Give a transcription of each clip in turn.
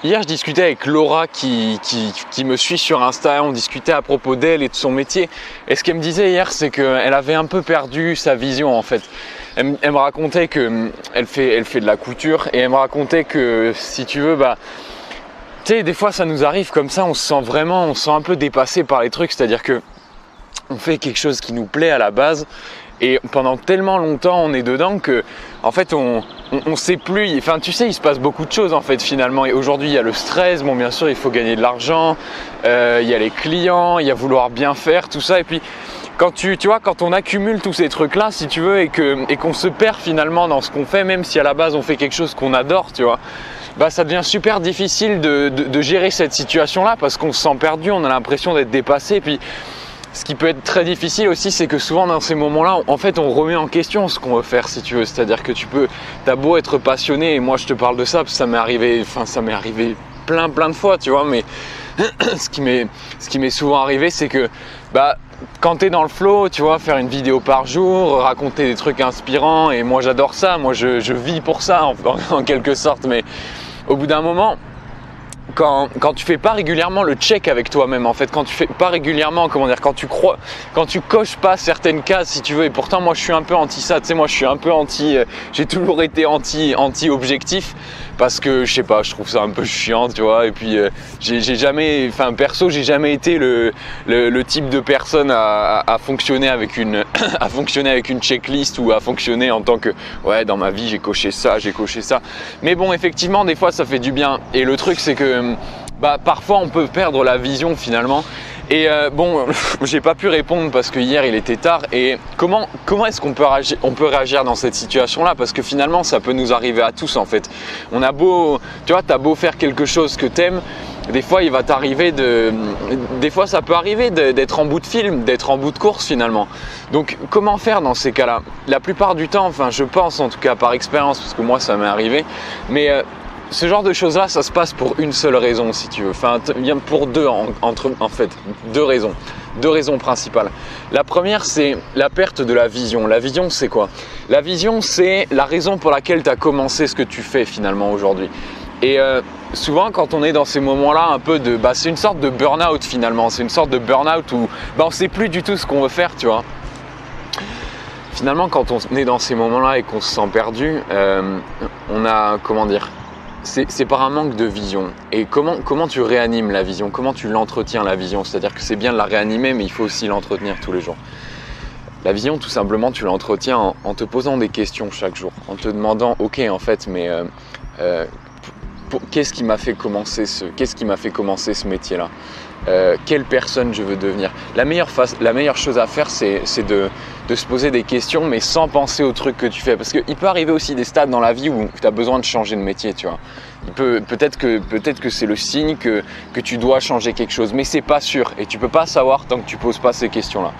Hier, je discutais avec Laura qui me suit sur Insta. On discutait à propos d'elle et de son métier. Et ce qu'elle me disait hier, c'est qu'elle avait un peu perdu sa vision en fait. Elle me racontait qu'elle fait de la couture et elle me racontait que si tu veux, tu sais, des fois ça nous arrive comme ça, on se sent un peu dépassé par les trucs. C'est-à-dire que on fait quelque chose qui nous plaît à la base. Et pendant tellement longtemps, on est dedans que, en fait, on sait plus. Enfin, tu sais, il se passe beaucoup de choses en fait finalement. Et aujourd'hui, il y a le stress. Bon, bien sûr, il faut gagner de l'argent. Il y a les clients. Il y a vouloir bien faire, tout ça. Et puis, quand quand on accumule tous ces trucs-là, si tu veux, et qu'on se perd finalement dans ce qu'on fait, même si à la base on fait quelque chose qu'on adore, tu vois, ça devient super difficile de gérer cette situation-là parce qu'on se sent perdu. On a l'impression d'être dépassé. Et puis, ce qui peut être très difficile aussi, c'est que souvent dans ces moments-là, en fait, on remet en question ce qu'on veut faire, si tu veux. C'est-à-dire que t'as beau être passionné, et moi je te parle de ça, parce que ça m'est arrivé plein de fois, tu vois. Mais ce qui m'est souvent arrivé, c'est que quand tu es dans le flow, tu vois, faire une vidéo par jour, raconter des trucs inspirants, et moi j'adore ça, moi je vis pour ça en quelque sorte. Mais au bout d'un moment, quand tu fais pas régulièrement le check avec toi-même, en fait, quand tu fais pas régulièrement, quand tu coches pas certaines cases, si tu veux, et pourtant moi je suis un peu anti ça, tu sais, moi je suis un peu j'ai toujours été anti objectif parce que je sais pas, je trouve ça un peu chiant, tu vois, et puis j'ai jamais été le type de personne à fonctionner avec une checklist ou à fonctionner en tant que ouais, dans ma vie j'ai coché ça, mais bon, effectivement des fois ça fait du bien. Et le truc c'est que parfois on peut perdre la vision finalement. Et j'ai pas pu répondre parce que hier il était tard. Et comment est-ce qu'on peut réagir dans cette situation-là? Parce que finalement ça peut nous arriver à tous en fait. T'as beau faire quelque chose que t'aimes, des fois il va t'arriver des fois ça peut arriver d'être en bout de film, d'être en bout de course finalement. Donc comment faire dans ces cas-là? La plupart du temps, enfin je pense en tout cas par expérience, parce que moi ça m'est arrivé, mais ce genre de choses-là, ça se passe pour une seule raison, si tu veux. Enfin, pour deux raisons. Deux raisons principales. La première, c'est la perte de la vision. La vision, c'est quoi? La vision, c'est la raison pour laquelle tu as commencé ce que tu fais finalement aujourd'hui. Et souvent, quand on est dans ces moments-là, c'est une sorte de burn-out finalement. C'est une sorte de burn-out où on ne sait plus du tout ce qu'on veut faire, tu vois. Finalement, quand on est dans ces moments-là et qu'on se sent perdu, on a, c'est par un manque de vision. Et comment tu réanimes la vision? Comment tu l'entretiens la vision? C'est-à-dire que c'est bien de la réanimer, mais il faut aussi l'entretenir tous les jours. La vision, tout simplement, tu l'entretiens en te posant des questions chaque jour, en te demandant, ok, en fait, mais qu'est-ce qui m'a fait commencer ce métier-là? Quelle personne je veux devenir? La meilleure chose à faire, c'est de se poser des questions, mais sans penser au truc que tu fais. Parce qu'il peut arriver aussi des stades dans la vie où tu as besoin de changer de métier, tu vois. Peut-être que c'est le signe que tu dois changer quelque chose, mais c'est pas sûr et tu peux pas savoir tant que tu poses pas ces questions-là.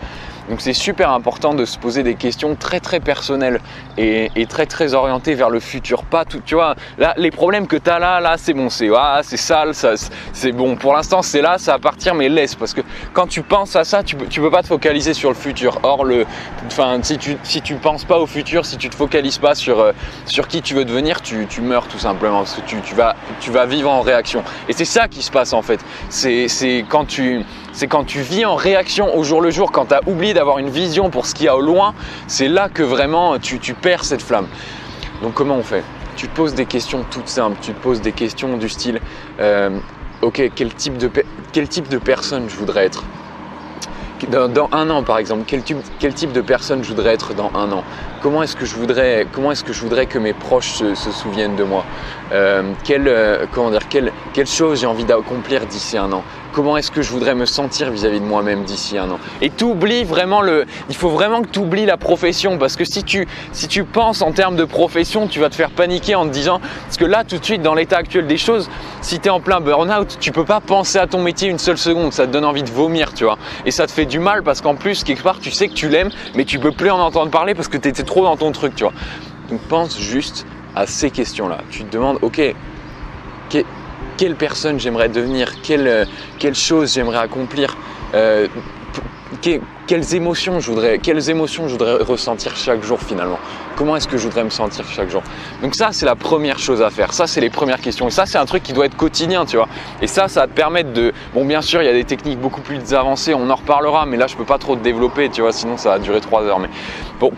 Donc c'est super important de se poser des questions très très personnelles et très très orientées vers le futur. Pas tout, tu vois, là les problèmes que tu as là c'est bon, c'est sale, c'est bon, pour l'instant c'est là, ça va partir, mais laisse, parce que quand tu penses à ça, tu peux pas te focaliser sur le futur. Or si tu penses pas au futur, si tu te focalises pas sur qui tu veux devenir, tu meurs tout simplement, parce que tu vas vivre en réaction. Et c'est ça qui se passe en fait. C'est quand tu vis en réaction au jour le jour, quand tu as oublié d'avoir une vision pour ce qu'il y a au loin, c'est là que vraiment tu perds cette flamme. Donc comment on fait? Tu te poses des questions toutes simples, tu te poses des questions du style ok, quel type de personne je voudrais être dans un an par exemple, quel type de personne je voudrais être dans un an? Comment est-ce que je voudrais que mes proches se souviennent de moi? Quelle chose j'ai envie d'accomplir d'ici un an? Comment est-ce que je voudrais me sentir vis-à-vis de moi-même d'ici un an? Et il faut vraiment que tu oublies la profession, parce que si tu penses en termes de profession, tu vas te faire paniquer en te disant, parce que là tout de suite dans l'état actuel des choses, si tu es en plein burn-out, tu peux pas penser à ton métier une seule seconde, ça te donne envie de vomir, tu vois. Et ça te fait du mal parce qu'en plus quelque part tu sais que tu l'aimes, mais tu peux plus en entendre parler parce que tu étais trop dans ton truc, tu vois. Donc pense juste à ces questions-là. Tu te demandes, ok, quelle personne j'aimerais devenir, quelle chose j'aimerais accomplir, quelles émotions je voudrais ressentir chaque jour finalement. Comment est-ce que je voudrais me sentir chaque jour? Donc ça, c'est la première chose à faire. Ça, c'est les premières questions. Et ça, c'est un truc qui doit être quotidien, tu vois. Et ça va te permettre de… Bon, bien sûr, il y a des techniques beaucoup plus avancées, on en reparlera, mais là, je peux pas trop te développer, tu vois, sinon ça va durer 3 heures. Mais pour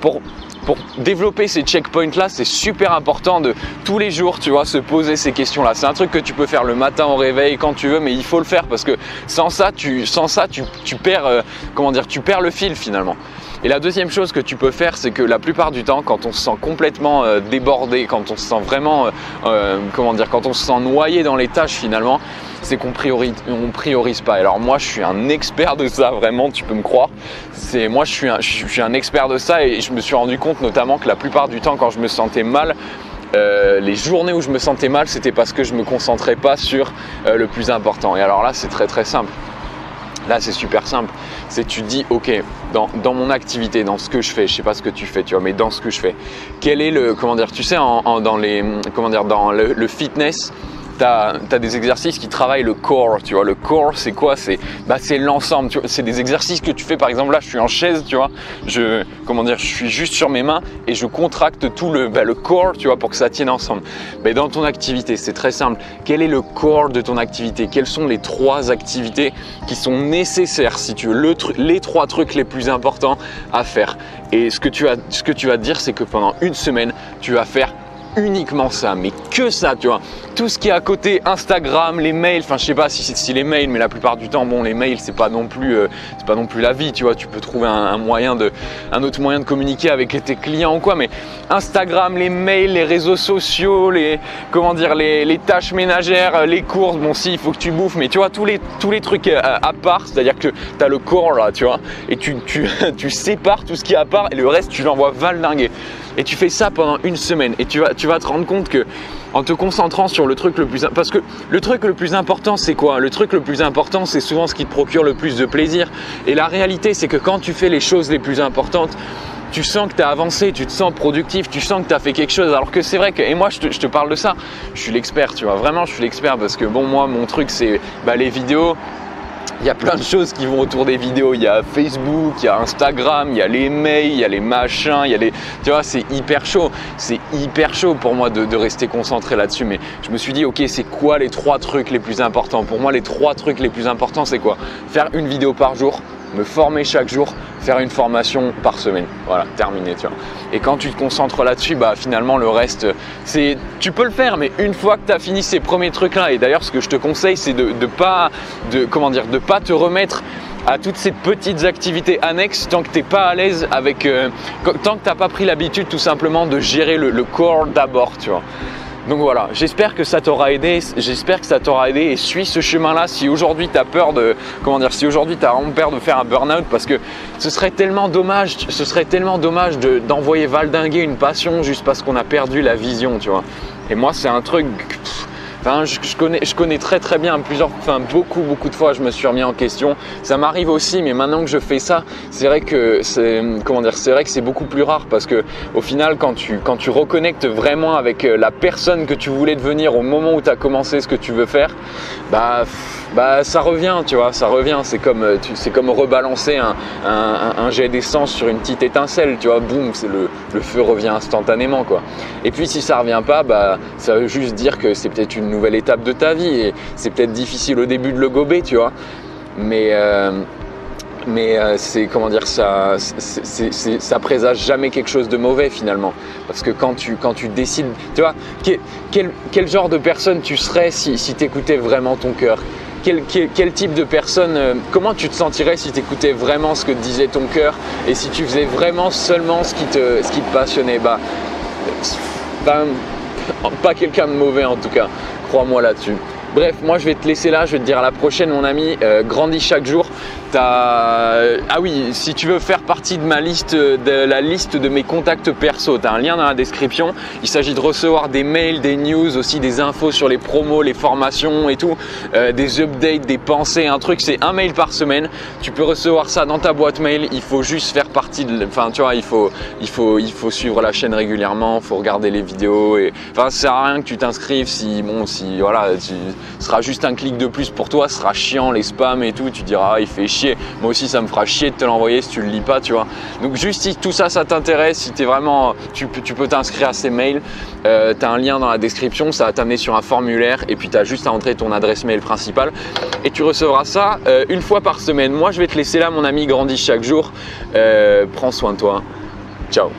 développer ces checkpoints là, c'est super important de tous les jours, tu vois, se poser ces questions là. C'est un truc que tu peux faire le matin au réveil quand tu veux, mais il faut le faire parce que sans ça tu perds tu perds le fil finalement. Et la deuxième chose que tu peux faire, c'est que la plupart du temps, quand on se sent complètement débordé, quand on se sent vraiment quand on se sent noyé dans les tâches finalement, c'est qu'on priorise pas. Alors moi, je suis un expert de ça, vraiment, tu peux me croire. Moi, je suis un expert de ça et je me suis rendu compte notamment que la plupart du temps, quand je me sentais mal, les journées où je me sentais mal, c'était parce que je me concentrais pas sur le plus important. Et alors là, c'est très très simple. Là, c'est super simple. C'est tu dis, ok, dans mon activité, dans ce que je fais, je sais pas ce que tu fais, tu vois, mais dans ce que je fais, quel est le, tu sais, dans le fitness, tu as des exercices qui travaillent le core, tu vois. Le core, c'est quoi? C'est l'ensemble, tu vois. C'est des exercices que tu fais, par exemple, là, je suis en chaise, tu vois. Je suis juste sur mes mains et je contracte tout le core, tu vois, pour que ça tienne ensemble. Mais dans ton activité, c'est très simple. Quel est le core de ton activité? Quelles sont les 3 activités qui sont nécessaires, si tu veux, les 3 trucs les plus importants à faire? Et ce que tu vas te dire, c'est que pendant une semaine, tu vas faire uniquement ça, mais que ça, tu vois. Tout ce qui est à côté, Instagram, les mails, enfin je sais pas si les mails, mais la plupart du temps, bon, les mails c'est pas non plus la vie, tu vois. Tu peux trouver un autre moyen de communiquer avec tes clients ou quoi, mais Instagram, les mails, les réseaux sociaux, les tâches ménagères, les courses, bon si il faut que tu bouffes, mais tu vois tous les trucs à part, c'est-à-dire que tu as le core là, tu vois, et tu sépares tout ce qui est à part et le reste tu l'envoies valdinguer. Et tu fais ça pendant une semaine et tu vas te rendre compte que en te concentrant sur le truc le plus… Parce que le truc le plus important, c'est quoi? Le truc le plus important, c'est souvent ce qui te procure le plus de plaisir. Et la réalité, c'est que quand tu fais les choses les plus importantes, tu sens que tu as avancé, tu te sens productif, tu sens que tu as fait quelque chose. Alors que c'est vrai que… Et moi, je te parle de ça. Je suis l'expert, tu vois. Vraiment, je suis l'expert parce que bon, moi, mon truc, c'est les vidéos. Il y a plein de choses qui vont autour des vidéos, il y a Facebook, il y a Instagram, il y a les mails, il y a les machins, tu vois, c'est hyper chaud pour moi de rester concentré là-dessus. Mais je me suis dit, ok, c'est quoi les 3 trucs les plus importants? Pour moi, les 3 trucs les plus importants, c'est quoi? Faire une vidéo par jour, me former chaque jour, faire une formation par semaine. Voilà, terminé, tu vois. Et quand tu te concentres là-dessus, finalement le reste, tu peux le faire, mais une fois que tu as fini ces premiers trucs-là, et d'ailleurs ce que je te conseille, c'est de pas te remettre à toutes ces petites activités annexes tant que tu n'es pas à l'aise avec, tant que tu n'as pas pris l'habitude tout simplement de gérer le core d'abord, tu vois. Donc voilà, j'espère que ça t'aura aidé, et suis ce chemin-là si aujourd'hui tu as peur de, si aujourd'hui tu as vraiment peur de faire un burn-out, parce que ce serait tellement dommage, d'envoyer valdinguer une passion juste parce qu'on a perdu la vision, tu vois. Et moi, c'est un truc… je connais très très bien beaucoup de fois je me suis remis en question. Ça m'arrive aussi, mais maintenant que je fais ça, c'est vrai que c'est beaucoup plus rare, parce que au final, quand tu reconnectes vraiment avec la personne que tu voulais devenir au moment où tu as commencé ce que tu veux faire, ça revient, tu vois, ça revient. C'est comme rebalancer un jet d'essence sur une petite étincelle, tu vois, boum, le feu revient instantanément, quoi. Et puis si ça revient pas, ça veut juste dire que c'est peut-être une nouvelle étape de ta vie et c'est peut-être difficile au début de le gober, tu vois, mais c'est ça présage jamais quelque chose de mauvais finalement, parce que quand tu décides, tu vois, quel genre de personne tu serais si tu écoutais vraiment ton cœur? Quel type de personne, comment tu te sentirais si tu écoutais vraiment ce que te disait ton cœur et si tu faisais vraiment seulement ce qui te passionnait? Pas quelqu'un de mauvais en tout cas, crois-moi là-dessus. Bref, moi je vais te laisser là, je vais te dire à la prochaine mon ami, grandis chaque jour. Ah oui, si tu veux faire partie de ma liste, de la liste de mes contacts perso, tu as un lien dans la description. Il s'agit de recevoir des mails, des news, aussi des infos sur les promos, les formations et tout, des updates, des pensées, un truc, c'est un mail par semaine. Tu peux recevoir ça dans ta boîte mail, il faut juste faire partie de… Enfin, tu vois, il faut suivre la chaîne régulièrement, il faut regarder les vidéos. Et, enfin, ça sert à rien que tu t'inscrives si voilà, ce sera juste un clic de plus pour toi, ce sera chiant, les spams et tout, tu diras, ah, il fait chier. Moi aussi, ça me fera chier de te l'envoyer si tu le lis pas, tu vois. Donc, juste si tout ça, ça t'intéresse, si t'es vraiment… Tu peux t'inscrire à ces mails, tu as un lien dans la description, ça va t'amener sur un formulaire et puis tu as juste à entrer ton adresse mail principale et tu recevras ça une fois par semaine. Moi, je vais te laisser là, mon ami, grandis chaque jour. Prends soin de toi. Ciao.